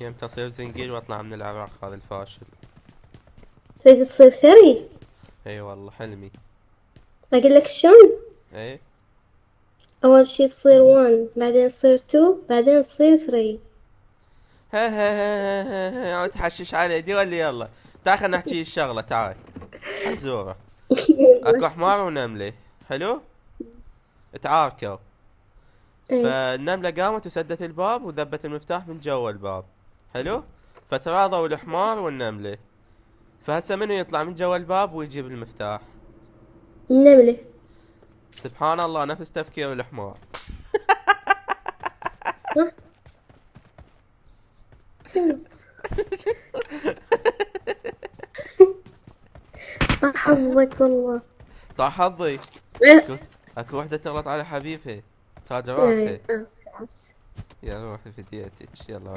يمتى اصير زنقيل واطلع من العراق هذا الفاشل. تريد تصير ثري؟ اي والله حلمي. أقول لك شلون. اي. أول شي تصير 1 بعدين تصير 2 بعدين تصير 3. ها ها ها ها ها ها تحشش علي دي ولا يلا. تعال خلينا نحكي الشغلة تعال. حزورة. اكو حمار ونملة. حلو. تعاركوا. ايه. فالنملة قامت وسدت الباب وذبت المفتاح من جوا الباب. حلو. فتراضوا الحمار والنملة. فهسه منو يطلع من جوا الباب ويجيب المفتاح؟ النملة. سبحان الله نفس تفكير الحمار. ها شنو. أحظك والله. طاح حظي. لا. قلت اكو وحدة تغلط على حبيبها تاج راسها. يعني آسف. يا روحي فديتك يلا.